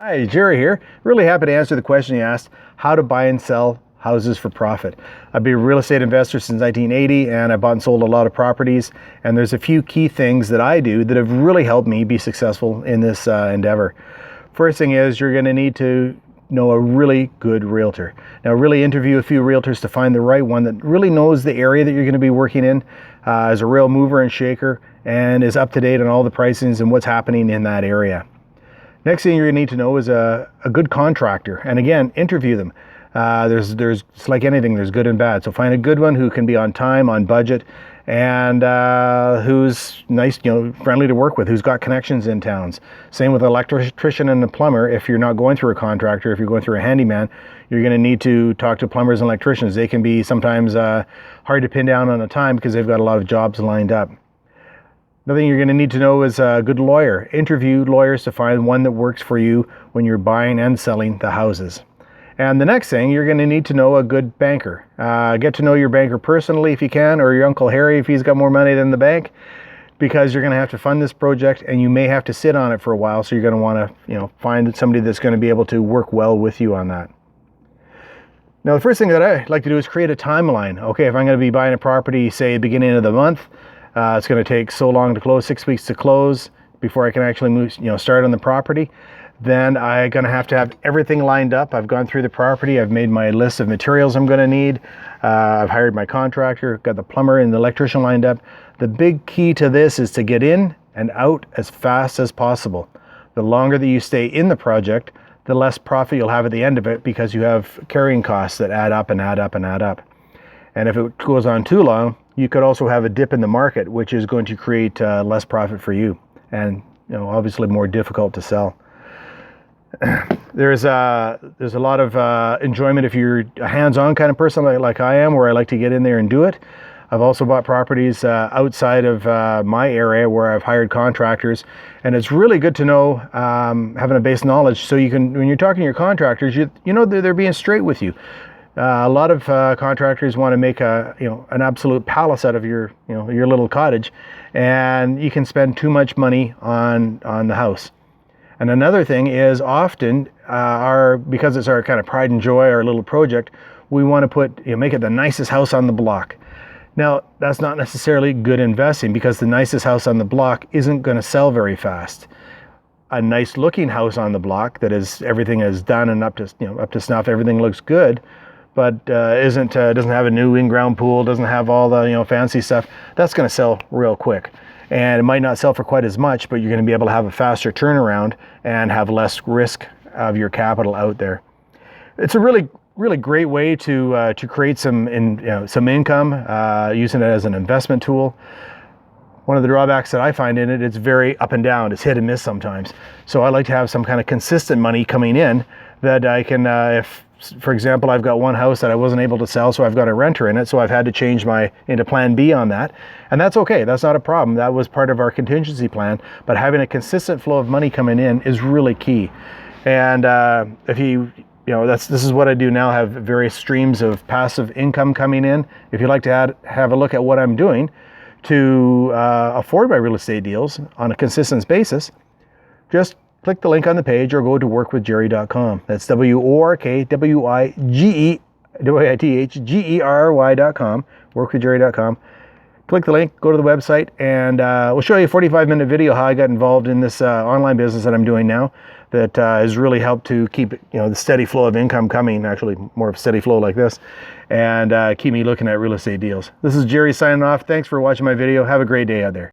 Hi, Jerry here. Really happy to answer the question you asked, how to buy and sell houses for profit. I've been a real estate investor since 1980 and I bought and sold a lot of properties, and there's a few key things that I do that have really helped me be successful in this endeavor. First thing is you're going to need to know a really good realtor. Now really interview a few realtors to find the right one that really knows the area that you're going to be working in, is a real mover and shaker, and is up to date on all the pricings and what's happening in that area. Next thing you're going to need to know is a good contractor, and again, interview them. It's like anything, there's good and bad. So find a good one who can be on time, on budget, and who's nice, friendly to work with, who's got connections in towns. Same with an electrician and a plumber. If you're not going through a contractor, if you're going through a handyman, you're going to need to talk to plumbers and electricians. They can be sometimes hard to pin down on a time because they've got a lot of jobs lined up. Another thing you're going to need to know is a good lawyer. Interview lawyers to find one that works for you when you're buying and selling the houses. And the next thing, you're going to need to know a good banker. Get to know your banker personally if you can, or your Uncle Harry if he's got more money than the bank, because you're going to have to fund this project and you may have to sit on it for a while. So you're going to want to, find somebody that's going to be able to work well with you on that. Now, the first thing that I like to do is create a timeline. Okay, if I'm going to be buying a property, say, beginning of the month, it's going to take so long to close, 6 weeks to close before I can actually move, start on the property. Then I'm going to have everything lined up. I've gone through the property. I've made my list of materials I'm going to need. I've hired my contractor, got the plumber and the electrician lined up. The big key to this is to get in and out as fast as possible. The longer that you stay in the project, the less profit you'll have at the end of it, because you have carrying costs that add up and add up and add up. And if it goes on too long, you could also have a dip in the market, which is going to create less profit for you, and obviously more difficult to sell. There's a lot of enjoyment if you're a hands-on kind of person like I am, where I like to get in there and do it. I've also bought properties outside of my area where I've hired contractors, and it's really good to know, having a base knowledge, so you can, when you're talking to your contractors, they're being straight with you. A lot of contractors want to make an absolute palace out of your little cottage, and you can spend too much money on the house. And another thing is, often because it's our kind of pride and joy, our little project, we want to make it the nicest house on the block. Now, that's not necessarily good investing, because the nicest house on the block isn't going to sell very fast. A nice looking house on the block that everything is done and up to snuff, everything looks good, but doesn't have a new in-ground pool, doesn't have all the fancy stuff, that's going to sell real quick. And it might not sell for quite as much, but you're going to be able to have a faster turnaround and have less risk of your capital out there. It's a really great way to create some income, using it as an investment tool. One of the drawbacks that I find in it, it's very up and down. It's hit and miss sometimes. So I like to have some kind of consistent money coming in that I can, if, for example, I've got one house that I wasn't able to sell, so I've got a renter in it, so I've had to change into plan B on that. And that's okay, that's not a problem. That was part of our contingency plan, but having a consistent flow of money coming in is really key. And if this is what I do now, have various streams of passive income coming in. If you'd like to have a look at what I'm doing to afford my real estate deals on a consistent basis, just click the link on the page or go to workwithjerry.com. That's workwithgerry.com, workwithjerry.com. Click the link, go to the website, and we'll show you a 45-minute video how I got involved in this online business that I'm doing now that has really helped to keep the steady flow of income coming, actually more of a steady flow like this, and keep me looking at real estate deals. This is Jerry signing off. Thanks for watching my video. Have a great day out there.